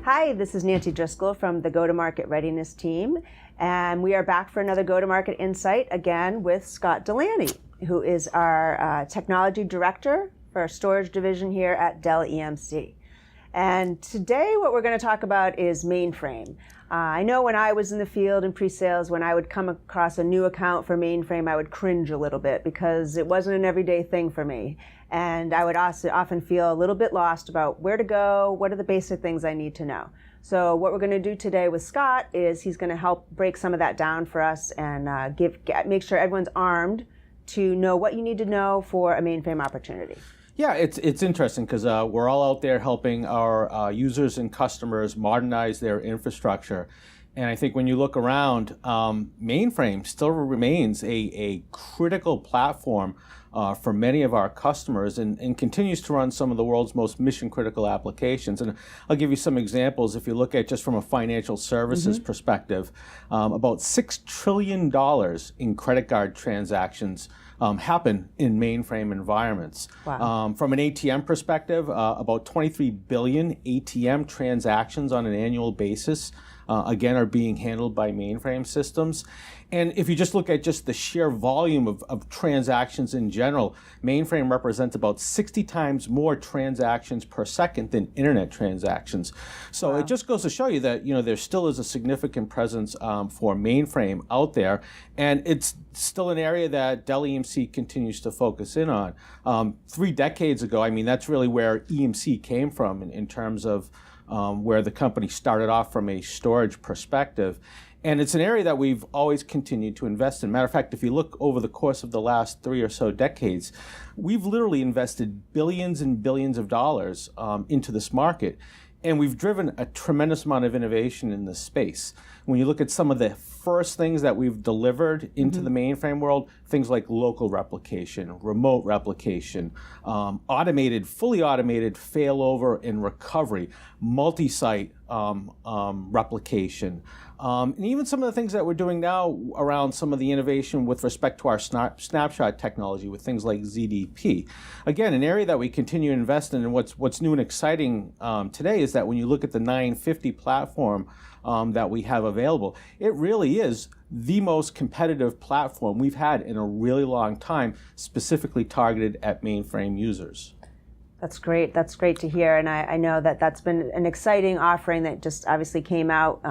Hi, this is Nancy Driscoll from the Go-to-Market Readiness team, and we are back for another Go-to-Market Insight, again with Scott Delaney, who is our Technology Director for our Storage Division here at Dell EMC. And today what we're going to talk about is Mainframe. I know when I was in the field in pre-sales, when I would come across a new account for Mainframe, I would cringe a little bit because it wasn't an everyday thing for me. And I would also often feel a little bit lost about where to go, what are the basic things I need to know. So what we're going to do today with Scott is he's going to help break some of that down for us and make sure everyone's armed to know what you need to know for a Mainframe opportunity. Yeah, it's interesting because we're all out there helping our users and customers modernize their infrastructure. And I think when you look around, Mainframe still remains a critical platform for many of our customers and continues to run some of the world's most mission-critical applications. And I'll give you some examples. If you look at just from a financial services perspective, about $6 trillion in credit card transactions happen in mainframe environments. Wow. From an ATM perspective, about 23 billion ATM transactions on an annual basis, again, are being handled by mainframe systems. And if you just look at just the sheer volume of transactions in general, mainframe represents about 60 times more transactions per second than internet transactions. So Wow. It just goes to show you that there still is a significant presence for mainframe out there, and it's still an area that Dell EMC continues to focus in on. 3 decades ago, I mean, that's really where EMC came from in terms of where the company started off from a storage perspective. And it's an area that we've always continued to invest in. Matter of fact, if you look over the course of the last 3 or so decades, we've literally invested billions and billions of dollars into this market. And we've driven a tremendous amount of innovation in this space. When you look at some of the first things that we've delivered into the mainframe world, things like local replication, remote replication, fully automated failover and recovery, multi-site replication, and even some of the things that we're doing now around some of the innovation with respect to our snapshot technology with things like ZDP. Again, an area that we continue to invest in, and what's new and exciting today is that when you look at the 950 platform that we have available, it really is the most competitive platform we've had in a really long time, specifically targeted at mainframe users. That's great. That's great to hear. And I know that that's been an exciting offering that just obviously came out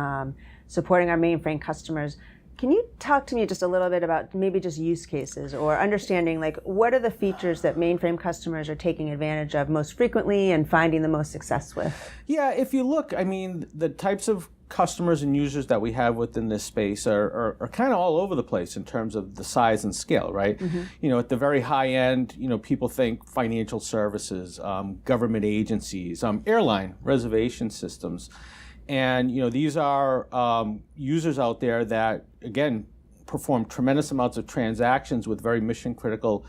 supporting our mainframe customers. Can you talk to me just a little bit about maybe just use cases or understanding, like, what are the features that mainframe customers are taking advantage of most frequently and finding the most success with? Yeah, if you look, I mean, the types of customers and users that we have within this space are kind of all over the place in terms of the size and scale, right? At the very high end, people think financial services, government agencies, airline reservation systems. And these are users out there that, again, perform tremendous amounts of transactions with very mission critical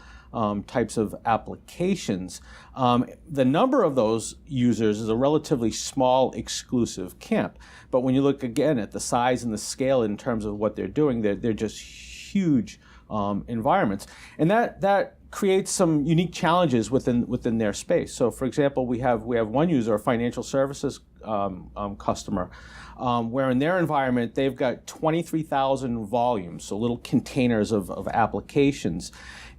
types of applications. The number of those users is a relatively small exclusive camp. But when you look again at the size and the scale in terms of what they're doing, they're just huge environments. And that creates some unique challenges within their space. So for example, we have one user, a financial services customer, where in their environment they've got 23,000 volumes, so little containers of applications.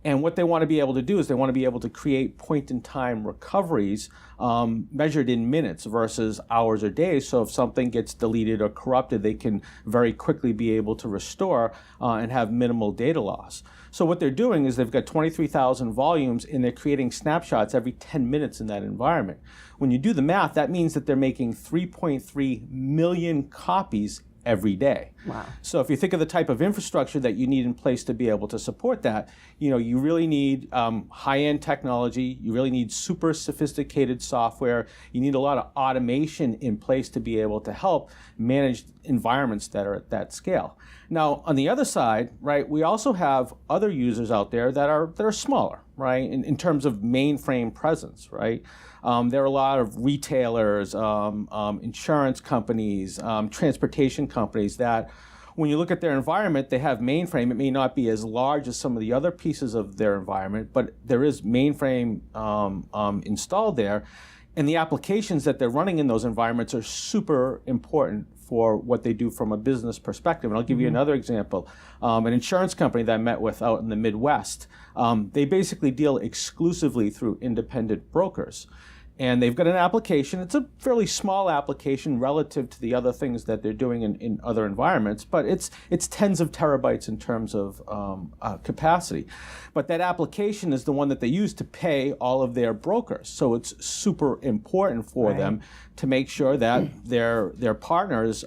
And what they want to be able to do is they want to be able to create point-in-time recoveries measured in minutes versus hours or days. So if something gets deleted or corrupted, they can very quickly be able to restore and have minimal data loss. So what they're doing is they've got 23,000 volumes and they're creating snapshots every 10 minutes in that environment. When you do the math, that means that they're making 3.3 million copies every day. Wow. So if you think of the type of infrastructure that you need in place to be able to support that, you really need high-end technology, you really need super sophisticated software, you need a lot of automation in place to be able to help manage environments that are at that scale. Now, on the other side, right, we also have other users out there that are smaller, right, in terms of mainframe presence, right? There are a lot of retailers, insurance companies, transportation companies that, when you look at their environment, they have mainframe. It may not be as large as some of the other pieces of their environment, but there is mainframe installed there. And the applications that they're running in those environments are super important for what they do from a business perspective. And I'll give you another example. An insurance company that I met with out in the Midwest, they basically deal exclusively through independent brokers. And they've got an application. It's a fairly small application relative to the other things that they're doing in other environments, but it's tens of terabytes in terms of capacity. But that application is the one that they use to pay all of their brokers. So it's super important for them to make sure that their partners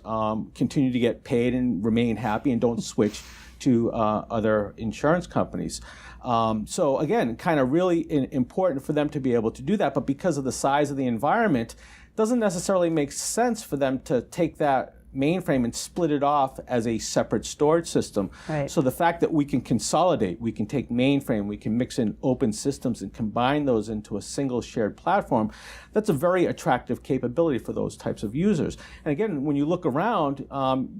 continue to get paid and remain happy and don't switch to other insurance companies. So again, kind of really important for them to be able to do that, but because of the size of the environment, it doesn't necessarily make sense for them to take that mainframe and split it off as a separate storage system. Right. So the fact that we can consolidate, we can take mainframe, we can mix in open systems and combine those into a single shared platform, that's a very attractive capability for those types of users. And again, when you look around,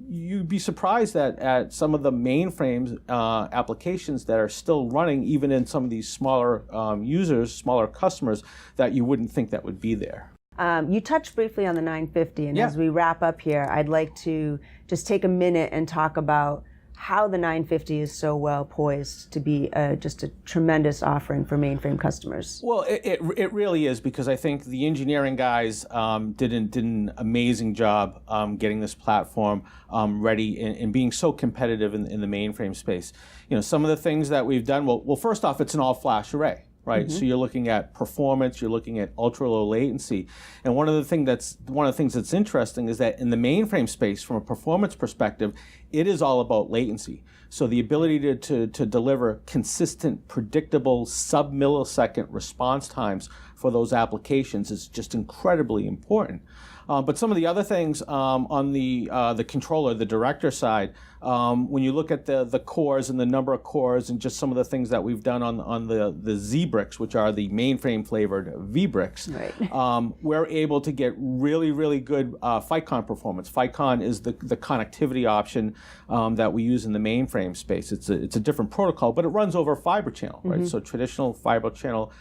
you'd be surprised at some of the mainframes applications that are still running, even in some of these smaller users, smaller customers, that you wouldn't think that would be there. You touched briefly on the 950, and as we wrap up here, I'd like to just take a minute and talk about how the 950 is so well poised to be just a tremendous offering for mainframe customers. Well, it really is, because I think the engineering guys did an amazing job getting this platform ready and being so competitive in the mainframe space. You know, some of the things that we've done, well, first off, it's an all-flash array. Right, so you're looking at performance, you're looking at ultra low latency, and one of the things that's interesting is that in the mainframe space, from a performance perspective, it is all about latency. So the ability to deliver consistent, predictable, sub-millisecond response times for those applications is just incredibly important. But some of the other things on the controller, the director side, when you look at the cores and the number of cores and just some of the things that we've done on the Z bricks, which are the mainframe flavored V bricks, we're able to get really, really good FICON performance. FICON is the connectivity option that we use in the mainframe space. It's a different protocol, but it runs over fiber channel, right? So traditional fiber channel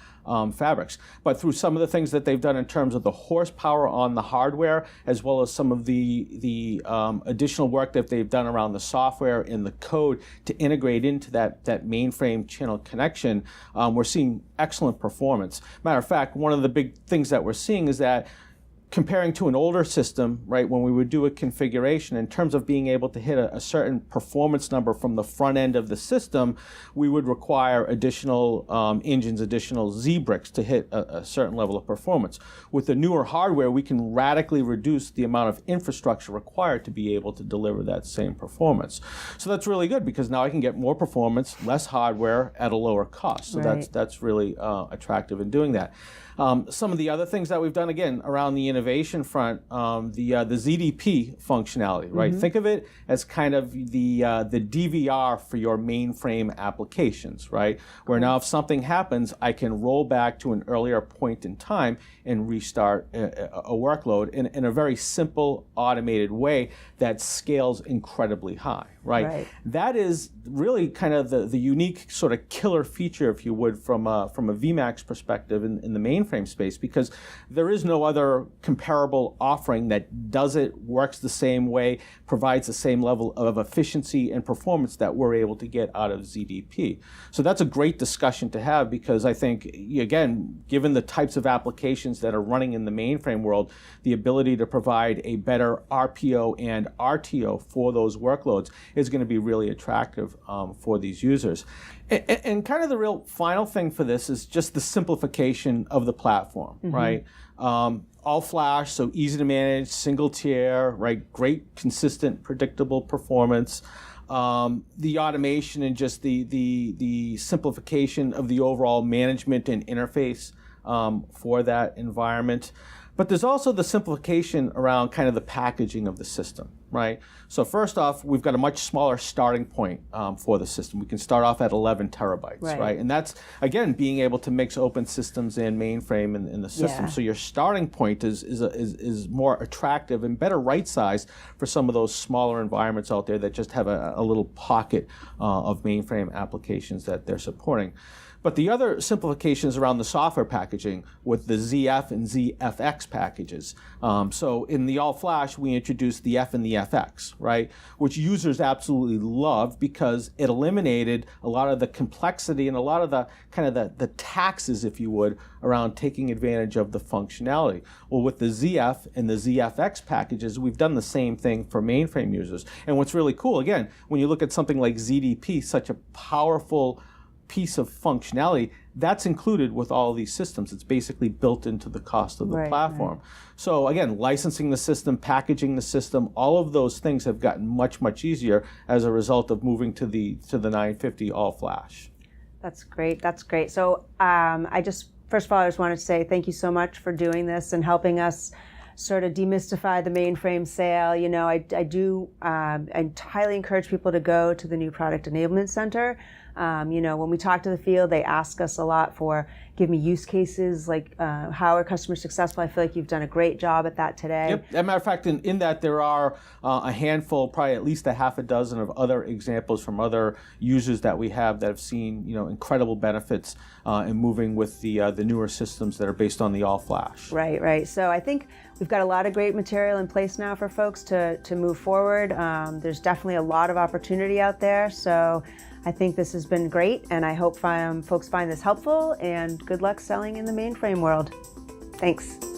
fabrics. But through some of the things that they've done in terms of the horsepower on the hardware, as well as some of the additional work that they've done around the software and the code to integrate into that mainframe channel connection, we're seeing excellent performance. Matter of fact, one of the big things that we're seeing is that comparing to an older system, right, when we would do a configuration, in terms of being able to hit a certain performance number from the front end of the system, we would require additional engines, additional Z bricks to hit a certain level of performance. With the newer hardware, we can radically reduce the amount of infrastructure required to be able to deliver that same performance. So that's really good, because now I can get more performance, less hardware at a lower cost. So that's really attractive in doing that. Some of the other things that we've done, again, around the innovation front, the ZDP functionality, right? Think of it as kind of the DVR for your mainframe applications, right? Where now if something happens, I can roll back to an earlier point in time and restart a workload in a very simple, automated way that scales incredibly high, right? That is really kind of the unique sort of killer feature, if you would, from a VMAX perspective in the mainframe space, because there is no other comparable offering that does it, works the same way, provides the same level of efficiency and performance that we're able to get out of ZDP. So that's a great discussion to have, because I think, again, given the types of applications that are running in the mainframe world, the ability to provide a better RPO and RTO for those workloads is going to be really attractive for these users. And kind of the real final thing for this is just the simplification of the platform, right? All flash, so easy to manage, single tier, right? Great, consistent, predictable performance. The automation and just the simplification of the overall management and interface for that environment. But there's also the simplification around kind of the packaging of the system, right? So first off, we've got a much smaller starting point for the system. We can start off at 11 terabytes, right? And that's, again, being able to mix open systems and mainframe in the system. So your starting point is more attractive and better right-sized for some of those smaller environments out there that just have a little pocket of mainframe applications that they're supporting. But the other simplifications around the software packaging with the ZF and ZFX packages. So in the all-flash, we introduced the F and the FX, right? Which users absolutely loved because it eliminated a lot of the complexity and a lot of the kind of the taxes, if you would, around taking advantage of the functionality. Well, with the ZF and the ZFX packages, we've done the same thing for mainframe users. And what's really cool, again, when you look at something like ZDP, such a powerful piece of functionality, that's included with all of these systems. It's basically built into the cost of the platform. So again, licensing the system, packaging the system, all of those things have gotten much, much easier as a result of moving to the 950 all flash. That's great. That's great. So first of all, I just wanted to say thank you so much for doing this and helping us sort of demystify the mainframe sale. You know, I highly encourage people to go to the new Product Enablement Center. You know, when we talk to the field, they ask us a lot for, give me use cases, like how are customers successful? I feel like you've done a great job at that today. Yep. As a matter of fact, in that there are a handful, probably at least a half a dozen of other examples from other users that we have that have seen, you know, incredible benefits in moving with the newer systems that are based on the all-flash. Right, right. So I think we've got a lot of great material in place now for folks to move forward. There's definitely a lot of opportunity out there. So I think this has been great, and I hope folks find this helpful, and good luck selling in the mainframe world. Thanks.